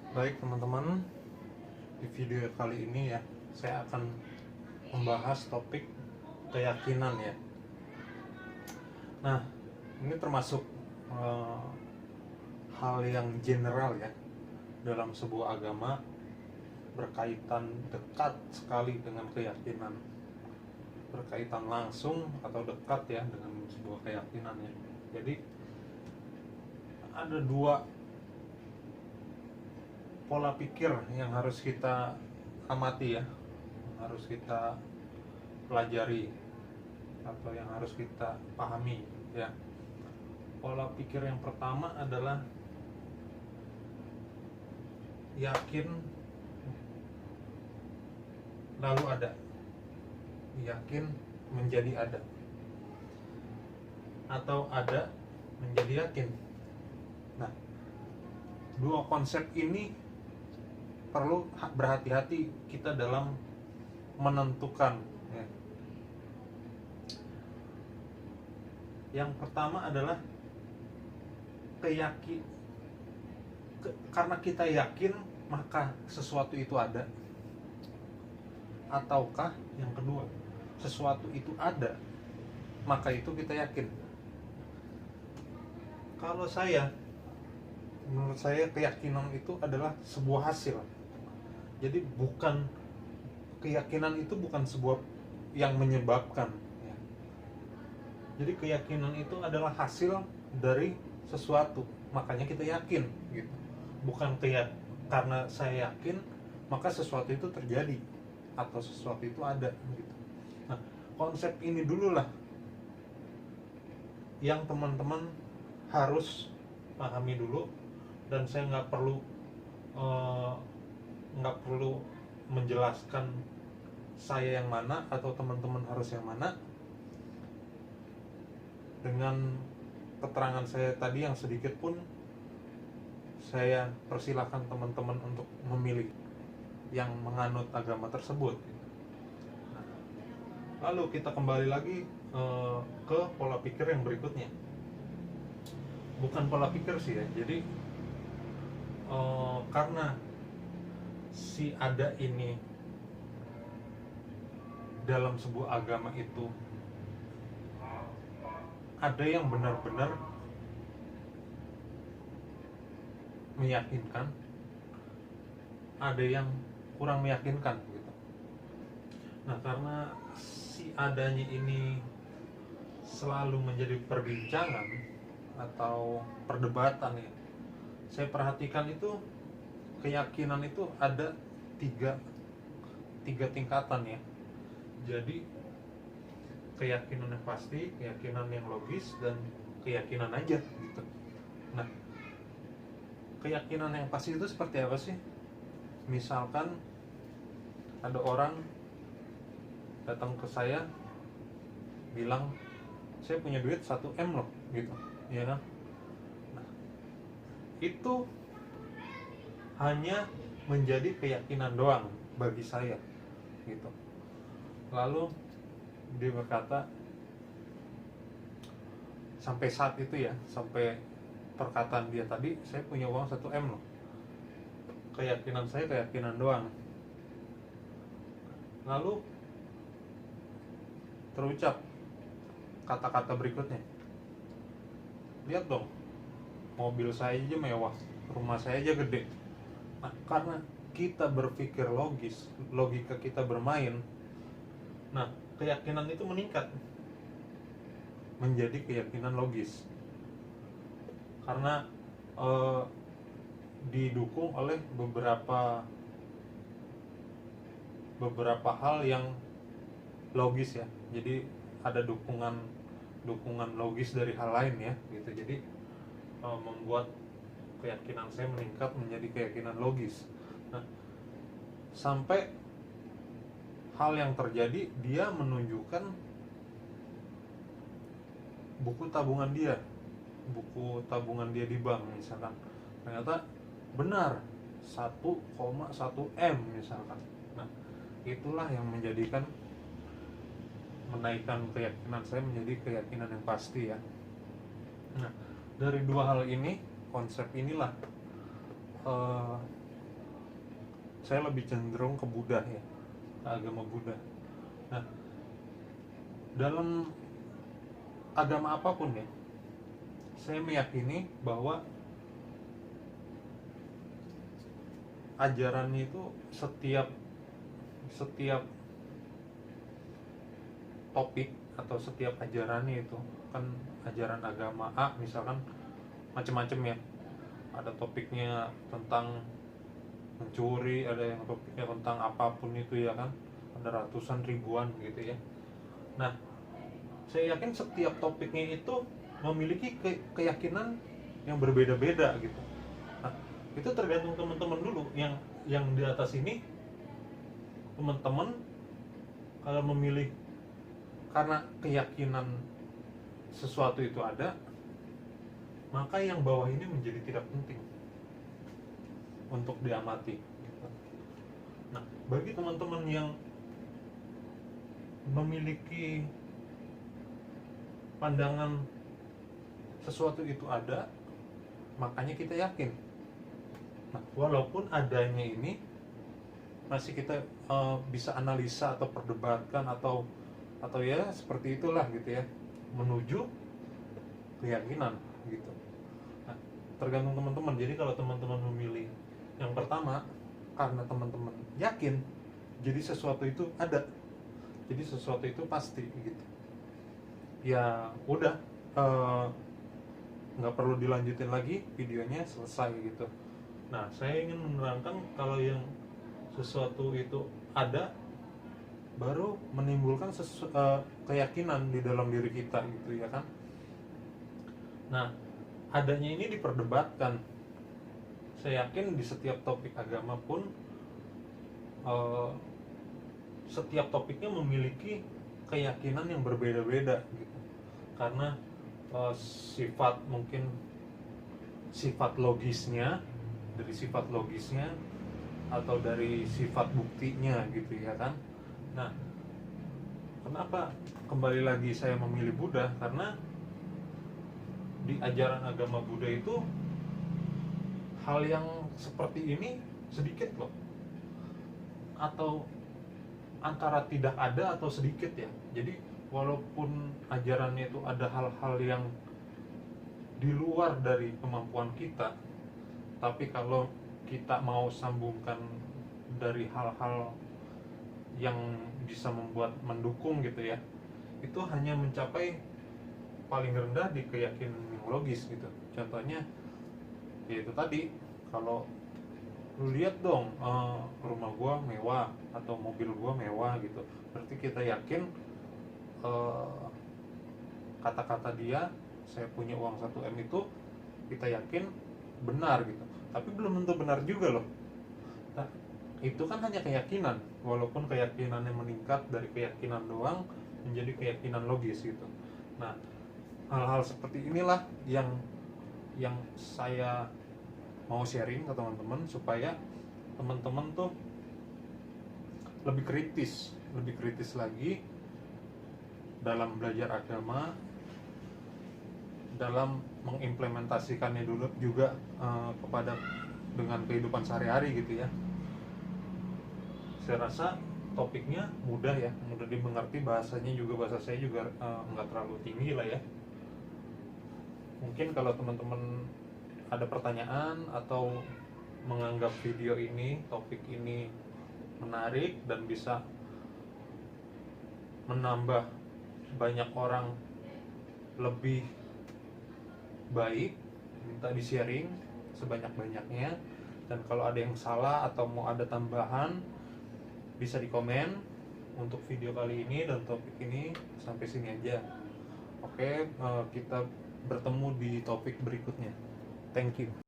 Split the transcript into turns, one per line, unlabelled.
Baik teman-teman, di video kali ini ya saya akan membahas topik keyakinan ya. Nah, ini termasuk eh, hal yang general ya dalam sebuah agama, berkaitan dekat sekali dengan keyakinan, berkaitan langsung atau dekat ya dengan sebuah keyakinan ya. Jadi ada dua pola pikir yang harus kita amati ya, harus kita pelajari atau yang harus kita pahami ya. Pola pikir yang pertama adalah yakin lalu ada, yakin menjadi ada, atau ada menjadi yakin. Nah, dua konsep ini perlu berhati-hati kita dalam menentukan ya. Yang pertama adalah karena kita yakin maka sesuatu itu ada, ataukah yang kedua, sesuatu itu ada maka itu kita yakin. Kalau menurut saya keyakinan itu adalah sebuah hasil. Jadi keyakinan itu bukan sebuah yang menyebabkan ya. Jadi keyakinan itu adalah hasil dari sesuatu, makanya kita yakin gitu. Bukan karena saya yakin maka sesuatu itu terjadi atau sesuatu itu ada gitu. Nah, konsep ini dulu lah yang teman-teman harus pahami dulu, dan saya nggak perlu menjelaskan saya yang mana atau teman-teman harus yang mana. Dengan keterangan saya tadi yang sedikit pun, saya persilahkan teman-teman untuk memilih yang menganut agama tersebut. Nah, lalu kita kembali lagi ke pola pikir yang berikutnya. Bukan pola pikir sih ya, jadi karena si ada ini dalam sebuah agama itu ada yang benar-benar meyakinkan, ada yang kurang meyakinkan gitu. Nah, karena si adanya ini selalu menjadi perbincangan atau perdebatan ya, saya perhatikan itu keyakinan itu ada tiga tingkatan ya. Jadi keyakinan yang pasti, keyakinan yang logis, dan keyakinan aja gitu. Nah, keyakinan yang pasti itu seperti apa sih? Misalkan ada orang datang ke saya bilang, saya punya duit 1M loh gitu, ya kan? Nah, itu hanya menjadi keyakinan doang bagi saya gitu. Lalu dia berkata, sampai saat itu ya, sampai perkataan dia tadi, saya punya uang 1M loh. Keyakinan saya keyakinan doang. Lalu terucap kata-kata berikutnya, lihat dong, mobil saya aja mewah, rumah saya aja gede. Nah, karena kita berpikir logis, logika kita bermain, nah keyakinan itu meningkat menjadi keyakinan logis karena didukung oleh beberapa hal yang logis ya. Jadi ada dukungan logis dari hal lain ya gitu. Jadi membuat keyakinan saya meningkat menjadi keyakinan logis. Nah, sampai hal yang terjadi, dia menunjukkan buku tabungan dia di bank misalkan, ternyata benar 1,1 M misalkan. Nah, itulah yang menaikkan keyakinan saya menjadi keyakinan yang pasti ya. Nah, dari dua hal ini, konsep inilah saya lebih cenderung ke Buddha ya, ke agama Buddha. Nah, dalam agama apapun ya, saya meyakini bahwa ajarannya itu setiap setiap topik atau setiap ajarannya itu kan, ajaran agama A misalkan macam-macam ya, ada topiknya tentang mencuri, ada yang topiknya tentang apapun itu ya kan, ada ratusan ribuan gitu ya. Nah, saya yakin setiap topiknya itu memiliki keyakinan yang berbeda-beda gitu. Nah, itu tergantung teman-teman dulu yang di atas ini. Teman-teman kalau memilih karena keyakinan sesuatu itu ada, maka yang bawah ini menjadi tidak penting untuk diamati. Nah, bagi teman-teman yang memiliki pandangan sesuatu itu ada, makanya kita yakin. Nah, walaupun adanya ini masih kita bisa analisa atau perdebatkan atau ya seperti itulah gitu ya, menuju keyakinan gitu. Nah, tergantung teman-teman. Jadi kalau teman-teman memilih yang pertama karena teman-teman yakin, jadi sesuatu itu ada, jadi sesuatu itu pasti gitu, ya udah, nggak perlu dilanjutin lagi videonya, selesai gitu. Nah, saya ingin menerangkan kalau yang sesuatu itu ada baru menimbulkan keyakinan di dalam diri kita gitu ya kan. Nah, adanya ini diperdebatkan. Saya yakin di setiap topik agama pun setiap topiknya memiliki keyakinan yang berbeda-beda gitu. Karena sifat, mungkin sifat logisnya, dari sifat logisnya atau dari sifat buktinya gitu ya kan. Nah, kenapa kembali lagi saya memilih Buddha? Karena di ajaran agama Buddha itu hal yang seperti ini sedikit loh, atau antara tidak ada atau sedikit ya. Jadi walaupun ajarannya itu ada hal-hal yang di luar dari kemampuan kita, tapi kalau kita mau sambungkan dari hal-hal yang bisa membuat mendukung gitu ya, itu hanya mencapai paling rendah di keyakinan yang logis gitu. Contohnya yaitu tadi, kalau lu lihat dong, rumah gua mewah atau mobil gua mewah gitu, berarti kita yakin kata-kata dia, saya punya uang 1 M itu kita yakin benar gitu. Tapi belum tentu benar juga loh. Nah, itu kan hanya keyakinan, walaupun keyakinannya meningkat dari keyakinan doang menjadi keyakinan logis gitu. Nah, hal-hal seperti inilah yang saya mau sharing ke teman-teman, supaya teman-teman tuh lebih kritis lagi dalam belajar agama, dalam mengimplementasikannya dulu juga kepada dengan kehidupan sehari-hari gitu ya. Saya rasa topiknya mudah ya, mudah dimengerti, bahasanya juga, bahasa saya juga nggak terlalu tinggi lah ya. Mungkin kalau teman-teman ada pertanyaan atau menganggap video ini, topik ini menarik dan bisa menambah banyak orang lebih baik, minta di sharing sebanyak-banyaknya. Dan kalau ada yang salah atau mau ada tambahan, bisa di komen untuk video kali ini dan topik ini. Sampai sini aja. Oke, kita bertemu di topik berikutnya. Thank you.